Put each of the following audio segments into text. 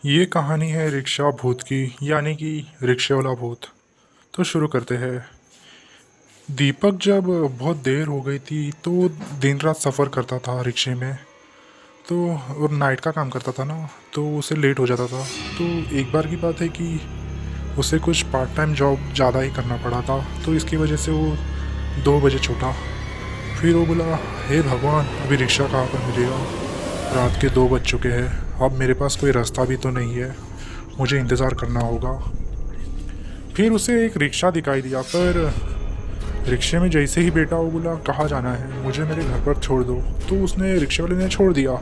ये कहानी है रिक्शा भूत की, यानी कि रिक्शे वाला भूत। तो शुरू करते हैं। दीपक जब बहुत देर हो गई थी तो दिन रात सफ़र करता था रिक्शे में। तो और नाइट का काम करता था ना, तो उसे लेट हो जाता था। तो एक बार की बात है कि उसे कुछ पार्ट टाइम जॉब ज़्यादा ही करना पड़ा था, तो इसकी वजह से वो 2 बजे छूटा। फिर वो बोला, हे भगवान, अभी रिक्शा कहाँ पर मिलेगा? रात के 2 बज चुके हैं। अब मेरे पास कोई रास्ता भी तो नहीं है, मुझे इंतज़ार करना होगा। फिर उसे एक रिक्शा दिखाई दिया, पर रिक्शे में जैसे ही बैठा वो बोला, कहाँ जाना है? मुझे मेरे घर पर छोड़ दो। तो उसने रिक्शे वाले ने छोड़ दिया।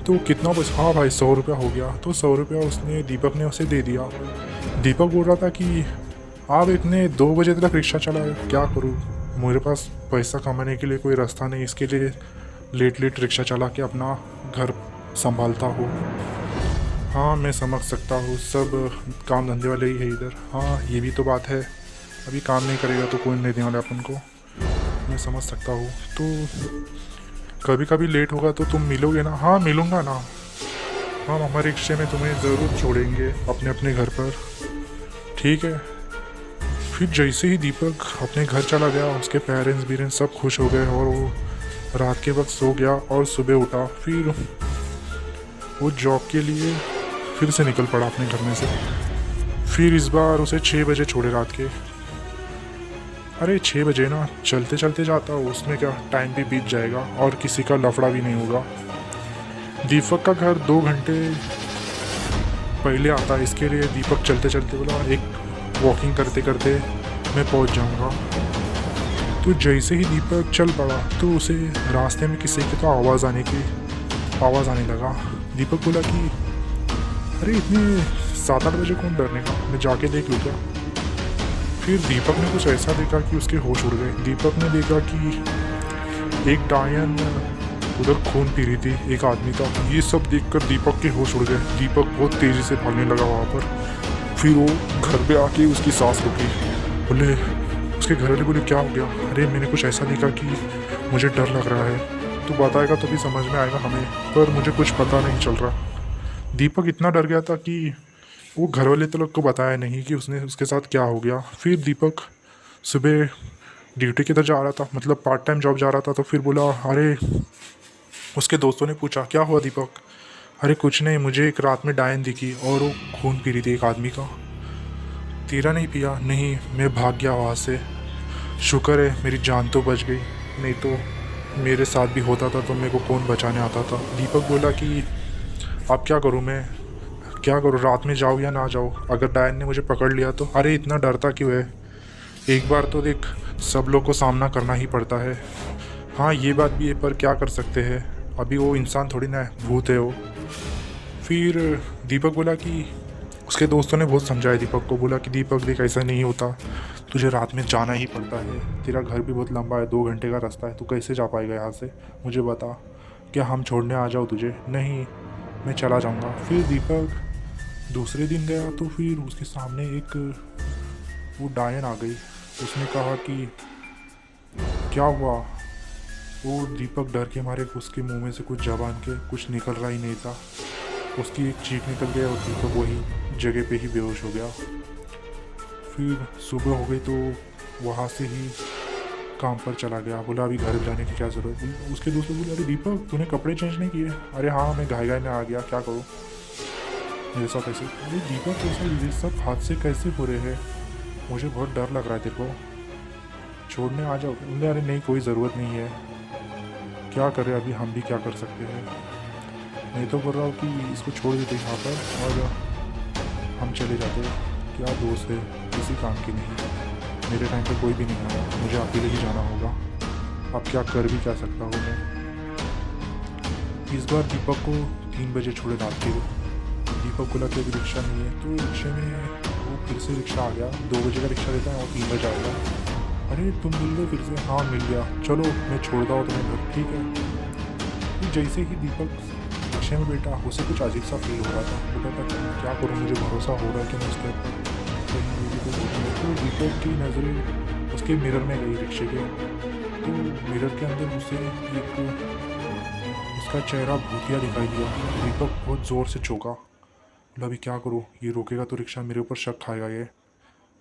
तो कितना बस, हाँ भाई, 100 रुपया हो गया। तो 100 रुपया उसने दीपक ने उसे दे दिया। दीपक बोल रहा था कि आप इतने 2 बजे तक रिक्शा चलाए, क्या करूँ? मेरे पास पैसा कमाने के लिए कोई रास्ता नहीं, इसके लिए लेट लेट रिक्शा चला के अपना घर संभालता हूँ। हाँ, मैं समझ सकता हूँ, सब काम धंधे वाले ही है इधर। हाँ, ये भी तो बात है, अभी काम नहीं करेगा तो कोई नहीं देने वाला अपन को। मैं समझ सकता हूँ। तो कभी कभी लेट होगा तो तुम मिलोगे ना? हाँ, मिलूँगा ना। हम हमारे रिक्शे में तुम्हें ज़रूर छोड़ेंगे अपने अपने घर पर, ठीक है? फिर जैसे ही दीपक अपने घर चला गया, उसके पेरेंट्स बीरेंट्स सब खुश हो गए और वो रात के वक्त सो गया और सुबह उठा। फिर वो जॉब के लिए फिर से निकल पड़ा अपने घर में से। फिर इस बार उसे 6 बजे छोड़े रात के। अरे 6 बजे ना, चलते चलते जाता हूँ, उसमें क्या, टाइम भी बीत जाएगा और किसी का लफड़ा भी नहीं होगा। दीपक का घर 2 घंटे पहले आता है, इसके लिए दीपक चलते चलते बोला, एक वॉकिंग करते करते मैं पहुँच जाऊँगा। तो जैसे ही दीपक चल पड़ा तो उसे रास्ते में किसी की तो आवाज़ आने लगा। दीपक बोला कि अरे इतने 7-8 बजे कौन डरने का, मैं जाके देख लूँ क्या? फिर दीपक ने कुछ ऐसा देखा कि उसके होश उड़ गए। दीपक ने देखा कि एक डायन उधर खून पी रही थी एक आदमी का। ये सब देखकर दीपक के होश उड़ गए। दीपक बहुत तेज़ी से भागने लगा वहाँ पर। फिर वो घर पे आके उसकी सांस रुकी। बोले, उसके घर वाले बोले, क्या हो गया? अरे मैंने कुछ ऐसा देखा कि मुझे डर लग रहा है। तू बताएगा तो भी समझ में आएगा हमें, पर मुझे कुछ पता नहीं चल रहा। दीपक इतना डर गया था कि वो घर वाले तो लोग को बताया नहीं कि उसने उसके साथ क्या हो गया। फिर दीपक सुबह ड्यूटी की तरफ जा रहा था, मतलब पार्ट टाइम जॉब जा रहा था। तो फिर बोला, अरे, उसके दोस्तों ने पूछा, क्या हुआ दीपक? अरे कुछ नहीं, मुझे एक रात में डायन दिखी और वो खून पी रही थी एक आदमी का। तेरा नहीं पिया? नहीं, मैं भाग गया वहाँ से। शुक्र है मेरी जान तो बच गई, नहीं तो मेरे साथ भी होता था तो मेरे को कौन बचाने आता था। दीपक बोला कि अब क्या करूँ मैं, क्या करूँ, रात में जाऊँ या ना जाऊँ? अगर डायन ने मुझे पकड़ लिया तो? अरे इतना डरता क्यों है? एक बार तो देख, सब लोग को सामना करना ही पड़ता है। हाँ, ये बात भी है, पर क्या कर सकते हैं, अभी वो इंसान थोड़ी ना है, भूत है वो। फिर दीपक बोला कि उसके दोस्तों ने बहुत समझाया दीपक को। बोला कि दीपक देख, ऐसा नहीं होता, तुझे रात में जाना ही पड़ता है, तेरा घर भी बहुत लंबा है, 2 घंटे का रास्ता है, तू कैसे जा पाएगा यहाँ से? मुझे बता, क्या हम छोड़ने आ जाओ तुझे? नहीं, मैं चला जाऊँगा। फिर दीपक दूसरे दिन गया तो फिर उसके सामने एक वो डायन आ गई। उसने कहा कि क्या हुआ? वो दीपक डर के मारे उसके मुंह में से कुछ जबान के कुछ निकल रहा ही नहीं था। उसकी एक चीख निकल गया और दीपक वही जगह पे ही बेहोश हो गया। फिर सुबह हो गई तो वहाँ से ही काम पर चला गया। बोला अभी घर जाने की क्या ज़रूरत? उसके दोस्तों बोले, अरे दीपक, तूने कपड़े चेंज नहीं किए? अरे हाँ, मैं घाई घाई में आ गया, क्या करूँ, मेरे साथ ऐसे। अरे दीपक, ऐसा ये सब हादसे कैसे हो रहे हैं? मुझे बहुत डर लग रहा है तेरे को, छोड़ने आ जाओ। बोले अरे नहीं, कोई ज़रूरत नहीं है, क्या करें, अभी हम भी क्या कर सकते हैं। मैं तो बोल रहा हूँ कि इसको छोड़ देते यहाँ पर और हम चले जाते। क्या दोस्त है, किसी काम की नहीं। मेरे टाइम पे कोई भी नहीं आया, मुझे अकेले ही जाना होगा। अब क्या कर भी क्या सकता हूँ मैं। इस बार दीपक को 3 बजे छोड़े रात के। दीपक को लगा कि रिक्शा नहीं है, तो रिक्शे में वो फिर से रिक्शा आ गया। 2 बजे का रिक्शा देता है और 3 बजे आएगा। अरे तुम मिल गए फिर से? हाँ मिल गया, चलो मैं छोड़ता हूँ तुम्हें घर, ठीक है। तो जैसे ही दीपक रिक्शे में बैठा, उसे कुछ अजीब सा फील हो रहा था। बोला था क्या करूँ, मुझे भरोसा हो रहा है कि मैं उसके ऊपर कहीं मेरी कोई होती है। तो दीपक की नज़रें उसके मिरर में गई रिक्शे के। तो मिरर के अंदर उसे एक उसका चेहरा भूतिया दिखाई दिया। दीपक बहुत ज़ोर से चौंका। बोला अभी क्या करूँ, ये रोकेगा तो रिक्शा मेरे ऊपर शक खाएगा, ये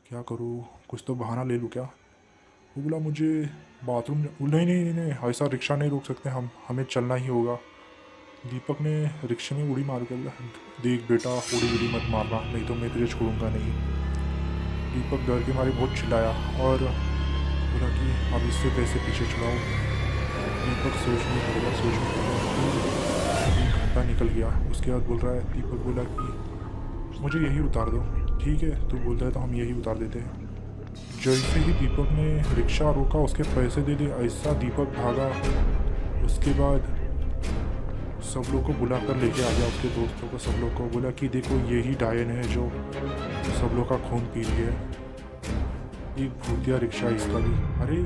क्या करूँ, कुछ तो बहाना ले लूँ क्या। वो बोला मुझे बाथरूम नहीं नहीं नहीं नहीं, ऐसा रिक्शा नहीं रोक सकते हम, हमें चलना ही होगा। दीपक ने रिक्शे में उड़ी मार कर बोला देख बेटा, उड़ी उड़ी मत मारना, नहीं तो मैं तुझे छोड़ूंगा नहीं। दीपक डर के मारे बहुत चिल्लाया और बोला कि अब इससे कैसे पीछे छुड़ाऊँ। दीपक सोचने लगा। 1 घंटा निकल गया। उसके बाद बोल रहा है, दीपक बोला कि मुझे यही उतार दो। ठीक है, तू बोलता है तो हम यही उतार देते हैं। जैसे ही दीपक ने रिक्शा रोका, उसके पैसे दे दिए, ऐसा दीपक भागा। उसके बाद सब लोग को बुला कर लेके आ गया, उसके दोस्तों को, सब लोग को बोला कि देखो यही डायन है जो सब लोग का खून पी रही है, एक भूतिया रिक्शा इसका भी। अरे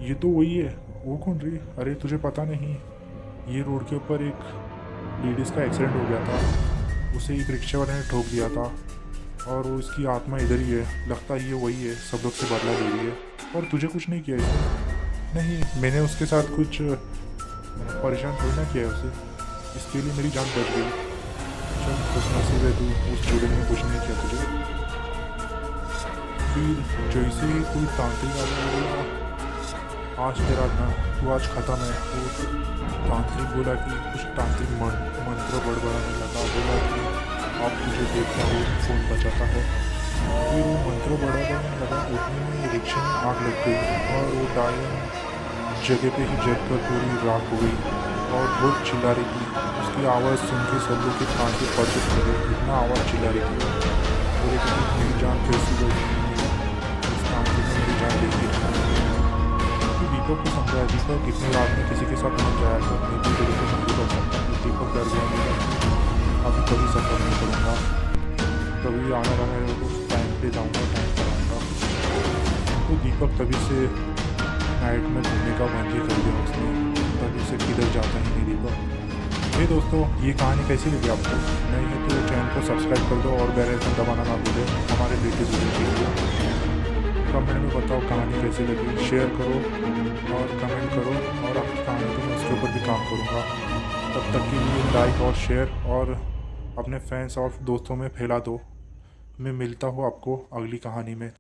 ये तो वही है। वो कौन रही? अरे तुझे पता नहीं, ये रोड के ऊपर एक लेडीज़ का एक्सीडेंट हो गया था, उसे एक रिक्शा वाले ने ठोक दिया था और वो इसकी आत्मा इधर ही है, लगता है ये वही है, सब लोग से बदला ले रही है। और तुझे कुछ नहीं किया इसने? नहीं, मैंने उसके साथ कुछ परेशान थोड़ी ना किया है उसे, इसके लिए मेरी जान बच गई। चल कुछ नसीब है, तू उस चूड़े ने कुछ नहीं किया तुझे। फिर जैसे ही कोई तांत्रिक आ गया, बोला आज तेरा ना, तू आज ख़त्म है। वो तांत्रिक बोला कि कुछ तांत्रिक मंत्र बड़बड़ाने लगा, बोला कि अब तुझे देखता हूँ कौन बचाता है। फिर वो मंत्र बड़बड़ाने लगा, उतने में रिक्शे में आग लग गई और वो डायन जगह पे ही जग कर पूरी राख हो गई और बहुत चिल्ला रही थी। उसकी आवाज़ सुन के सब लोग के कान के पर्दे खुल गए, इतना आवाज़ चिल्ला रही थी। बोले कि मेरी जान कैसी गई, इस तांत्रिक ने मेरी जान ले ली। तो दीपक को समझाया, दीपक इतनी रात में किसी के साथ मत जाया कर, मैं भी तेरे को नहीं कर सकता। दीपक डर गया, बोला अभी कभी सफ़र नहीं करूँगा, कभी आना जाना रहे तो टाइम पे जाऊँगा, टाइम पर आऊँगा। तो दीपक तभी से नाइट में घूमने का बंद ही कर दिया उसने, तभी से किधर जाता ही नहीं दीपक। हे दोस्तों, ये कहानी कैसी लगी आपको? नहीं है तो चैनल को सब्सक्राइब कर दो और बेल आइकन दबाना ना भूलें हमारे लेटेस्ट वीडियो के लिए। कमेंट में बताओ कहानी कैसी लगी, शेयर करो और कमेंट करो, और आपकी कहानी तो मैं उसके ऊपर भी काम करूँगा। तब तक के लिए लाइक और शेयर और अपने फैंस और दोस्तों में फैला दो। मैं मिलता हूँ आपको अगली कहानी में।